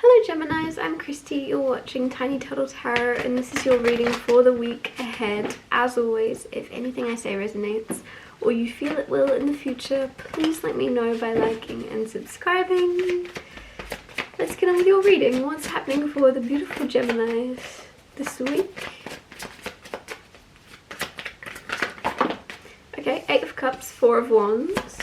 Hello Geminis, I'm Christy, you're watching Tiny Turtle Tarot and this is your reading for the week ahead. As always, if anything I say resonates or you feel it will in the future, please let me know by liking and subscribing. Let's get on with your reading. What's happening for the beautiful Geminis this week? Okay, 8 of Cups, 4 of Wands.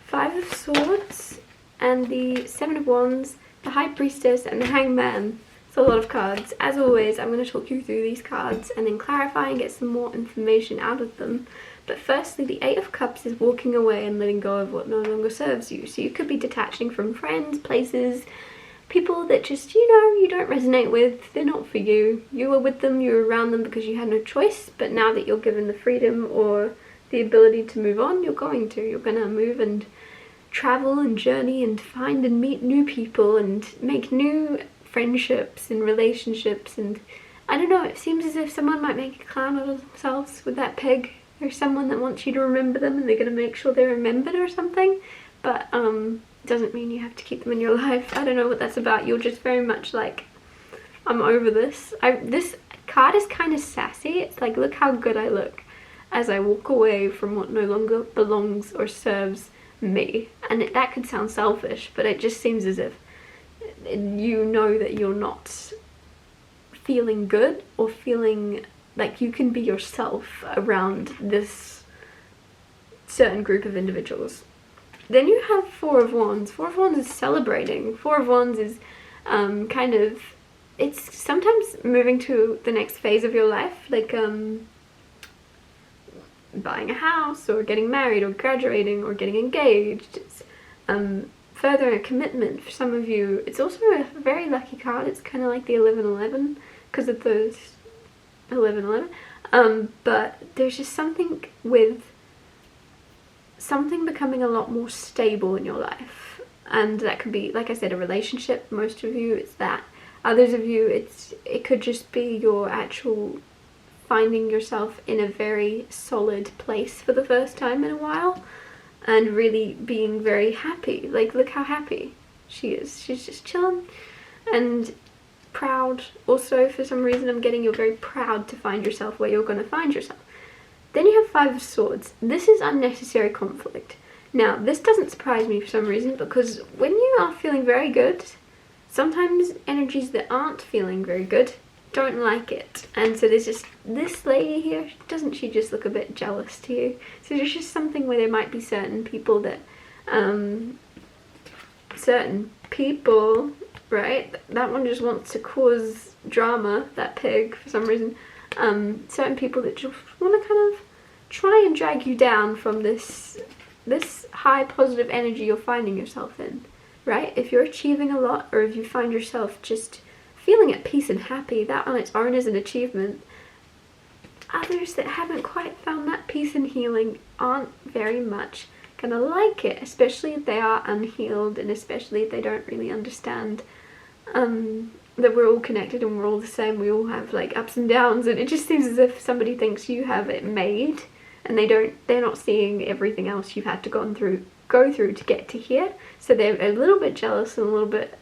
Five of Swords and the 7 of Wands, the High Priestess and the Hangman. It's a lot of cards. As always, I'm going to talk you through these cards and then clarify and get some more information out of them. But firstly, the 8 of Cups is walking away and letting go of what no longer serves you. So you could be detaching from friends, places, people that just, you don't resonate with. They're not for you. You were with them, you were around them because you had no choice. But now that you're given the freedom or the ability to move on, you're going to. You're going to move and travel and journey and find and meet new people and make new friendships and relationships. And I don't know, it seems as if someone might make a clown out of themselves with that pig. There's someone that wants you to remember them and they're going to make sure they're remembered or something, but doesn't mean you have to keep them in your life. I don't know what that's about. You're just very much like, I'm over this. This card is kind of sassy. It's like, look how good I look as I walk away from what no longer belongs or serves me. And that could sound selfish, but it just seems as if you know that you're not feeling good or feeling like you can be yourself around this certain group of individuals. Then you have 4 of Wands. 4 of Wands is celebrating. 4 of Wands is kind of, it's sometimes moving to the next phase of your life, like buying a house or getting married or graduating or getting engaged. It's further a commitment for some of you. It's also a very lucky card. It's kind of like the 11-11 because of those 11-11. But there's just something with something becoming a lot more stable in your life, and that could be, like I said, a relationship. Most of you it's that. Others of you it could just be your actual finding yourself in a very solid place for the first time in a while and really being very happy. Like, look how happy she is. She's just chilling and proud. Also, for some reason I'm getting you're very proud to find yourself where you're going to find yourself. Then you have 5 of Swords. This is unnecessary conflict. Now, this doesn't surprise me for some reason, because when you are feeling very good, sometimes energies that aren't feeling very good don't like it. And so there's just this lady here, doesn't she just look a bit jealous to you? So there's just something where there might be certain people that right, that one just wants to cause drama, that pig, for some reason. Certain people that just want to kind of try and drag you down from this high positive energy you're finding yourself in, right? If you're achieving a lot, or if you find yourself just feeling at peace and happy, that on its own is an achievement. Others that haven't quite found that peace and healing aren't very much gonna like it, especially if they are unhealed, and especially if they don't really understand that we're all connected and we're all the same. We all have like ups and downs, and it just seems as if somebody thinks you have it made and they're not seeing everything else you've had to go through to get to here. So they're a little bit jealous and a little bit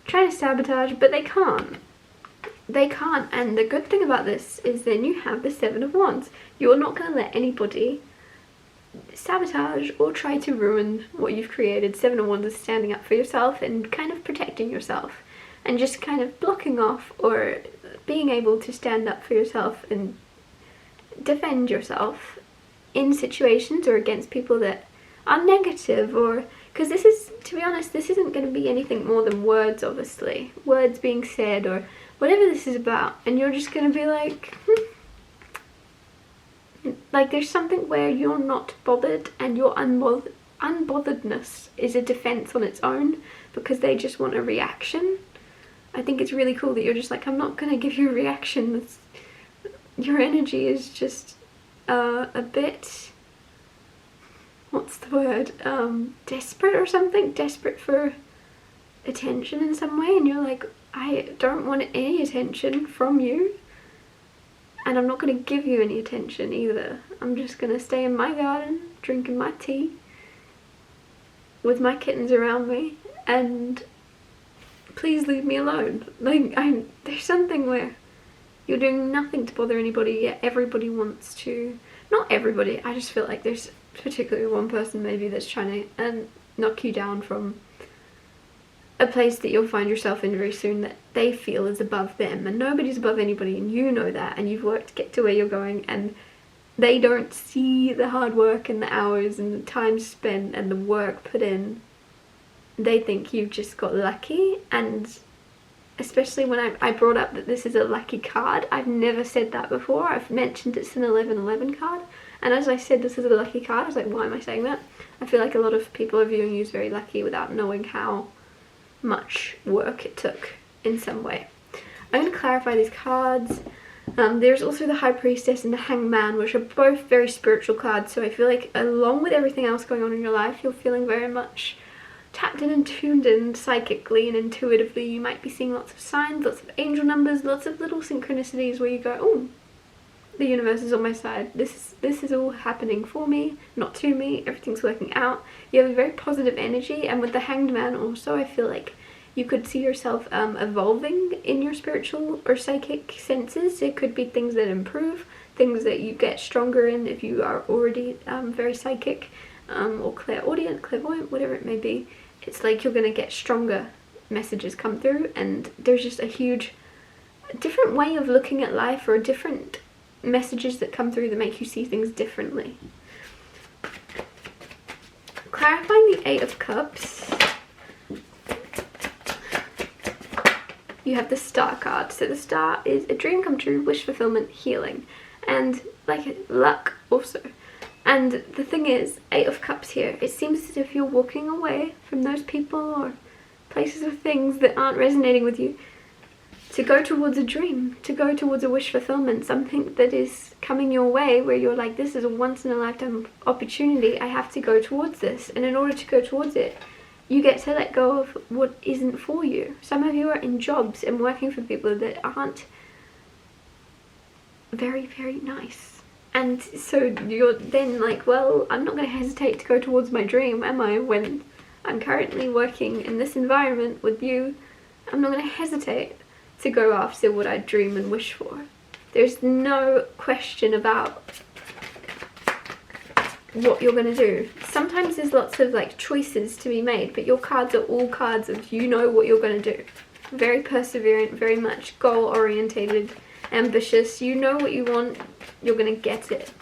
trying to sabotage, but they can't. And the good thing about this is then you have the 7 of Wands. You're not going to let anybody sabotage or try to ruin what you've created. 7 of Wands is standing up for yourself and kind of protecting yourself and just kind of blocking off, or being able to stand up for yourself and defend yourself in situations or against people that are negative. Or because this is, to be honest, this isn't going to be anything more than words, obviously, words being said or whatever this is about, and you're just going to be like like there's something where you're not bothered, and your unbotheredness is a defense on its own because they just want a reaction. I think it's really cool that you're just like, I'm not going to give you a reaction. Your energy is just a bit, what's the word, desperate or something, desperate for attention in some way, and you're like, I don't want any attention from you. and I'm not going to give you any attention either. I'm just going to stay in my garden, drinking my tea, with my kittens around me, and please leave me alone. Like, there's something where you're doing nothing to bother anybody, yet everybody wants to, not everybody, I just feel like there's particularly one person maybe that's trying to knock you down from a place that you'll find yourself in very soon that they feel is above them, and nobody's above anybody, and you know that, and you've worked to get to where you're going, and they don't see the hard work and the hours and the time spent and the work put in. They think you've just got lucky, and especially when I brought up that this is a lucky card, I've never said that before. I've mentioned it's an 1111 card, and as I said this is a lucky card, I was like, why am I saying that? I feel like a lot of people are viewing you as very lucky without knowing how much work it took in some way. I'm going to clarify these cards. There's also the High Priestess and the Hanged Man, which are both very spiritual cards, so I feel like along with everything else going on in your life, you're feeling very much tapped in and tuned in psychically and intuitively. You might be seeing lots of signs, lots of angel numbers, lots of little synchronicities where you go, oh, the universe is on my side. This is all happening for me, not to me. Everything's working out. You have a very positive energy, and with the Hanged Man also, I feel like you could see yourself evolving in your spiritual or psychic senses. It could be things that improve, things that you get stronger in if you are already very psychic or clairaudient, clairvoyant, whatever it may be. It's like you're going to get stronger messages come through, and there's just a huge different way of looking at life, or different messages that come through that make you see things differently. Clarifying the Eight of Cups, you have the Star card. So the Star is a dream come true, wish fulfillment, healing, and like luck also. And the thing is, Eight of Cups here, it seems as if you're walking away from those people or places or things that aren't resonating with you to go towards a dream, to go towards a wish fulfillment, something that is coming your way where you're like, this is a once in a lifetime opportunity, I have to go towards this. And in order to go towards it, you get to let go of what isn't for you. Some of you are in jobs and working for people that aren't very, very nice. And so you're then like, well, I'm not going to hesitate to go towards my dream, am I? When I'm currently working in this environment with you, I'm not going to hesitate to go after what I dream and wish for. There's no question about what you're going to do. Sometimes there's lots of like choices to be made, but your cards are all cards of you know what you're going to do. Very perseverant, very much goal orientated, ambitious. You know what you want, you're going to get it.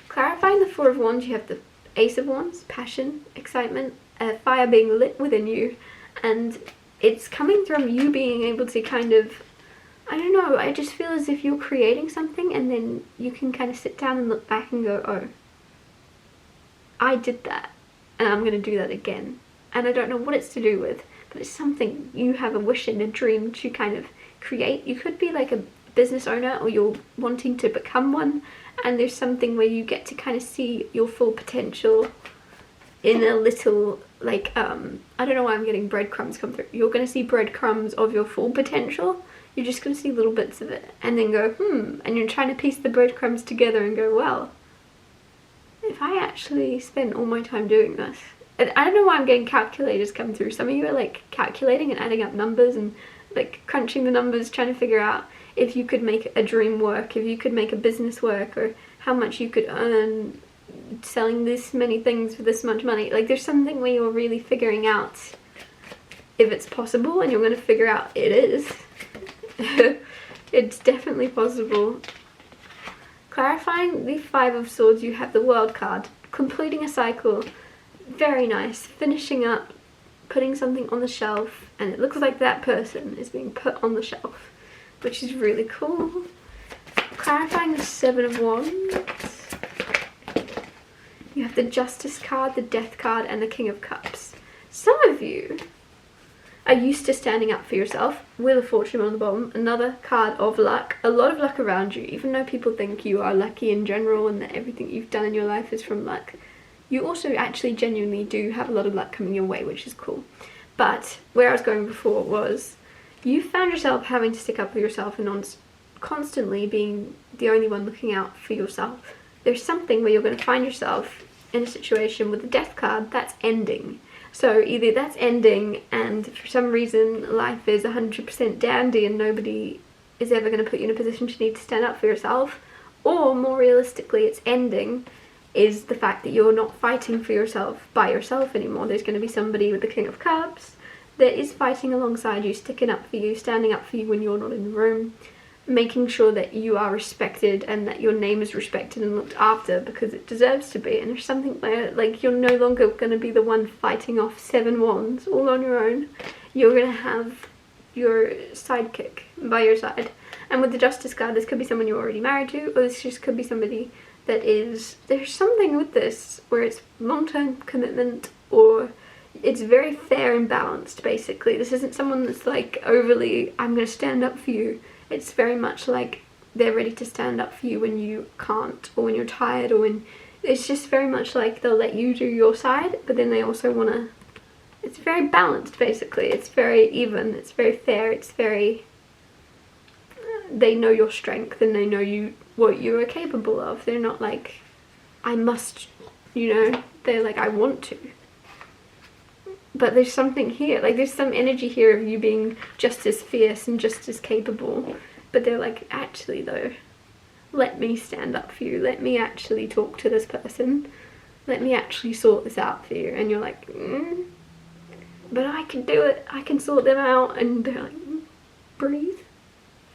Clarifying the Four of Wands, you have the Ace of Wands, passion, excitement, fire being lit within you, and it's coming from you being able to kind of, I don't know, I just feel as if you're creating something and then you can kind of sit down and look back and go, oh, I did that and I'm going to do that again. And I don't know what it's to do with, but it's something you have a wish and a dream to kind of create. You could be like a business owner, or you're wanting to become one, and there's something where you get to kind of see your full potential in a little, like, I don't know why I'm getting breadcrumbs come through. You're going to see breadcrumbs of your full potential. You're just going to see little bits of it and then go, and you're trying to piece the breadcrumbs together and go, well, if I actually spent all my time doing this. And I don't know why I'm getting calculators come through. Some of you are like calculating and adding up numbers and like crunching the numbers, trying to figure out if you could make a dream work, if you could make a business work, or how much you could earn selling this many things for this much money. Like, there's something where you're really figuring out if it's possible, and you're going to figure out it is. It's definitely possible. Clarifying the Five of Swords, you have the World card. Completing a cycle. Very nice. Finishing up, putting something on the shelf, and it looks like that person is being put on the shelf, which is really cool. Clarifying the Seven of Wands. You have the Justice card, the Death card, and the King of Cups. Some of you are used to standing up for yourself. Wheel of Fortune on the bottom, another card of luck. A lot of luck around you, even though people think you are lucky in general and that everything you've done in your life is from luck. You also actually genuinely do have a lot of luck coming your way, which is cool. But where I was going before was, you found yourself having to stick up for yourself and constantly being the only one looking out for yourself. There's something where you're going to find yourself in a situation with the death card that's ending. So either that's ending and for some reason life is 100% dandy and nobody is ever going to put you in a position to need to stand up for yourself, or more realistically it's ending is the fact that you're not fighting for yourself by yourself anymore. There's going to be somebody with the King of Cups that is fighting alongside you, sticking up for you, standing up for you when you're not in the room, making sure that you are respected and that your name is respected and looked after because it deserves to be. And there's something where like you're no longer going to be the one fighting off 7 wands all on your own. You're going to have your sidekick by your side. And with the Justice card, this could be someone you're already married to, or this just could be somebody that is, there's something with this where it's long-term commitment, or it's very fair and balanced basically. This isn't someone that's like overly, I'm going to stand up for you. It's very much like they're ready to stand up for you when you can't, or when you're tired, or when, it's just very much like they'll let you do your side, but then they also want to, it's very balanced basically. It's very even, it's very fair, it's very, they know your strength and they know you, what you are capable of. They're not like, I must, you know, they're like, I want to. But there's something here, like there's some energy here of you being just as fierce and just as capable, but they're like, actually though, let me stand up for you, let me actually talk to this person, let me actually sort this out for you. And you're like, but I can do it, I can sort them out. And they're like, breathe,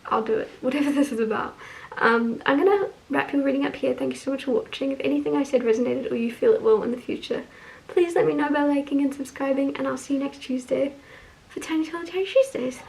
I'll do it, whatever this is about. I'm gonna wrap your reading up here. Thank you so much for watching. If anything I said resonated or you feel it will in the future, please let me know by liking and subscribing, and I'll see you next Tuesday for Tiny Tuesdays.